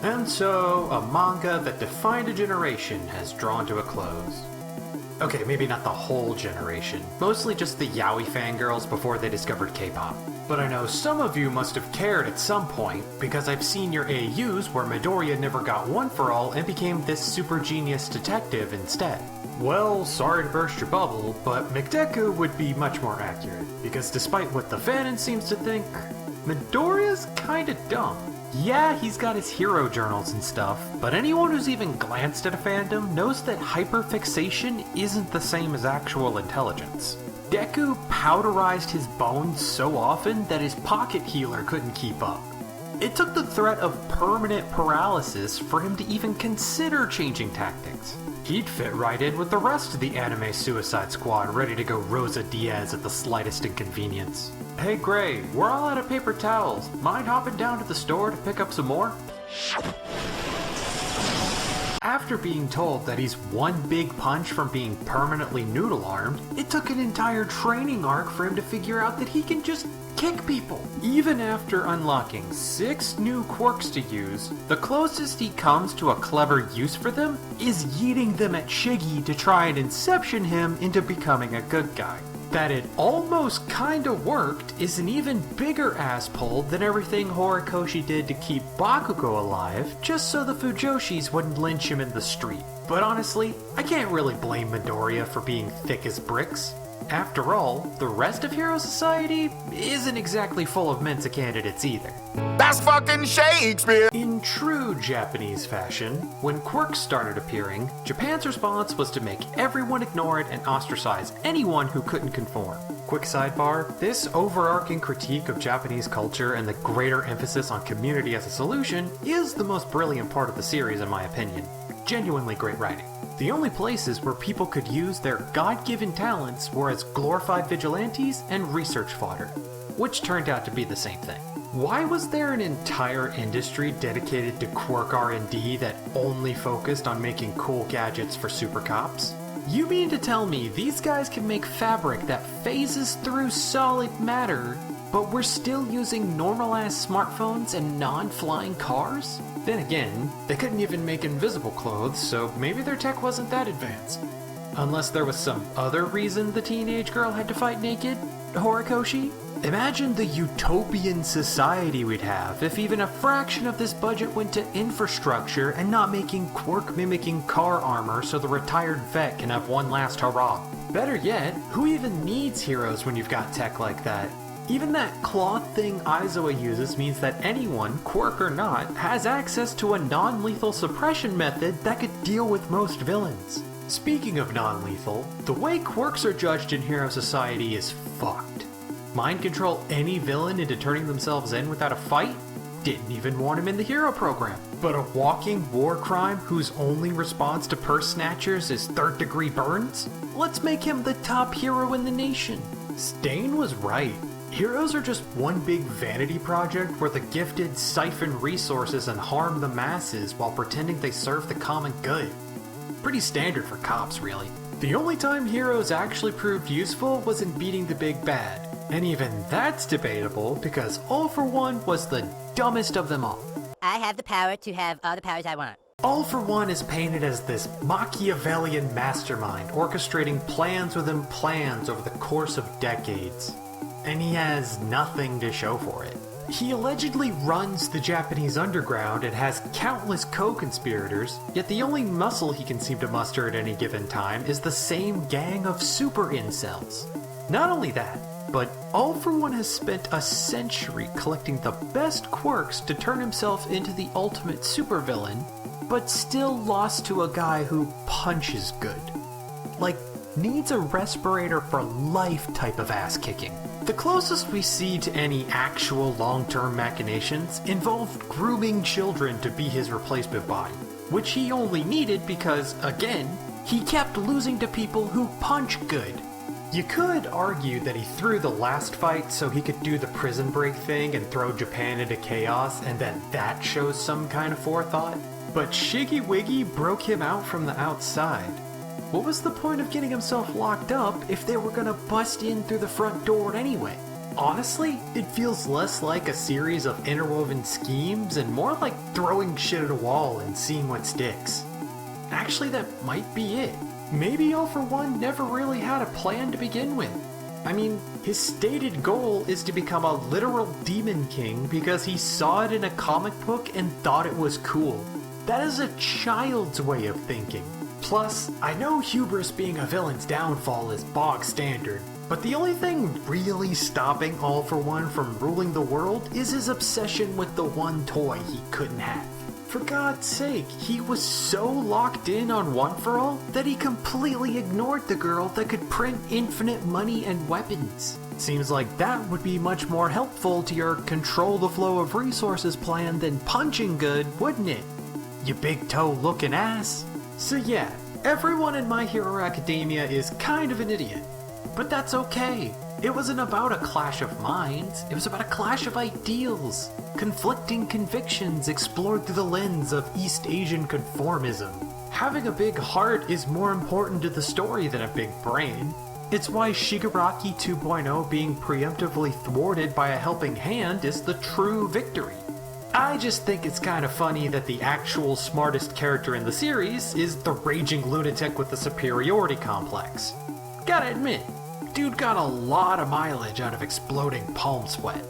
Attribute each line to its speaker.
Speaker 1: And so, a manga that defined a generation has drawn to a close. Okay, maybe not the whole generation, mostly just the yaoi fangirls before they discovered K-pop. But I know some of you must have cared at some point, because I've seen your AUs where Midoriya never got one for all and became this super genius detective instead. Well, sorry to burst your bubble, but McDeku would be much more accurate, because despite what the fanon seems to think, Midoriya's kinda dumb. Yeah, he's got his hero journals and stuff, but anyone who's even glanced at a fandom knows that hyperfixation isn't the same as actual intelligence. Deku powderized his bones so often that his pocket healer couldn't keep up. It took the threat of permanent paralysis for him to even consider changing tactics. He'd fit right in with the rest of the anime Suicide Squad, ready to go Rosa Diaz at the slightest inconvenience. Hey Gray, we're all out of paper towels. Mind hopping down to the store to pick up some more? After being told that he's one big punch from being permanently noodle-armed, it took an entire training arc for him to figure out that he can just kick people. Even after unlocking 6 new quirks to use, the closest he comes to a clever use for them is yeeting them at Shiggy to try and inception him into becoming a good guy. That it almost kinda worked is an even bigger ass pull than everything Horikoshi did to keep Bakugo alive, just so the Fujoshis wouldn't lynch him in the street. But honestly, I can't really blame Midoriya for being thick as bricks. After all, the rest of Hero Society isn't exactly full of Mensa candidates either.
Speaker 2: That's fucking Shakespeare!
Speaker 1: In true Japanese fashion, when quirks started appearing, Japan's response was to make everyone ignore it and ostracize anyone who couldn't conform. Quick sidebar, this overarching critique of Japanese culture and the greater emphasis on community as a solution is the most brilliant part of the series in my opinion. Genuinely great writing. The only places where people could use their God-given talents were as glorified vigilantes and research fodder, which turned out to be the same thing. Why was there an entire industry dedicated to quirk R&D that only focused on making cool gadgets for super cops? You mean to tell me these guys can make fabric that phases through solid matter, but we're still using normal-ass smartphones and non-flying cars? Then again, they couldn't even make invisible clothes, so maybe their tech wasn't that advanced. Unless there was some other reason the teenage girl had to fight naked, Horikoshi? Imagine the utopian society we'd have if even a fraction of this budget went to infrastructure and not making quirk-mimicking car armor so the retired vet can have one last hurrah. Better yet, who even needs heroes when you've got tech like that? Even that cloth thing Aizawa uses means that anyone, quirk or not, has access to a non-lethal suppression method that could deal with most villains. Speaking of non-lethal, the way quirks are judged in Hero Society is fucked. Mind control any villain into turning themselves in without a fight? Didn't even want him in the hero program. But a walking war crime whose only response to purse snatchers is third-degree burns? Let's make him the top hero in the nation. Stain was right. Heroes are just one big vanity project where the gifted siphon resources and harm the masses while pretending they serve the common good. Pretty standard for cops, really. The only time heroes actually proved useful was in beating the big bad. And even that's debatable because All For One was the dumbest of them all.
Speaker 3: I have the power to have all the powers I want.
Speaker 1: All For One is painted as this Machiavellian mastermind orchestrating plans within plans over the course of decades. And he has nothing to show for it. He allegedly runs the Japanese underground and has countless co-conspirators, yet the only muscle he can seem to muster at any given time is the same gang of super incels. Not only that, but All For One has spent a century collecting the best quirks to turn himself into the ultimate supervillain, but still lost to a guy who punches good. Like, needs a respirator for life type of ass kicking. The closest we see to any actual long-term machinations involved grooming children to be his replacement body, which he only needed because, again, he kept losing to people who punch good. You could argue that he threw the last fight so he could do the prison break thing and throw Japan into chaos, and then that shows some kind of forethought. But Shiggy Wiggy broke him out from the outside. What was the point of getting himself locked up if they were gonna bust in through the front door anyway? Honestly, it feels less like a series of interwoven schemes and more like throwing shit at a wall and seeing what sticks. Actually, that might be it. Maybe All For One never really had a plan to begin with. I mean, his stated goal is to become a literal demon king because he saw it in a comic book and thought it was cool. That is a child's way of thinking. Plus, I know hubris being a villain's downfall is bog standard, but the only thing really stopping All For One from ruling the world is his obsession with the one toy he couldn't have. For God's sake, he was so locked in on One For All that he completely ignored the girl that could print infinite money and weapons. Seems like that would be much more helpful to your control the flow of resources plan than punching good, wouldn't it? You big toe looking ass. So yeah, everyone in My Hero Academia is kind of an idiot. But that's okay. It wasn't about a clash of minds, it was about a clash of ideals. Conflicting convictions explored through the lens of East Asian conformism. Having a big heart is more important to the story than a big brain. It's why Shigaraki 2.0 being preemptively thwarted by a helping hand is the true victory. I just think it's kind of funny that the actual smartest character in the series is the raging lunatic with the superiority complex. Gotta admit, dude got a lot of mileage out of exploding palm sweat.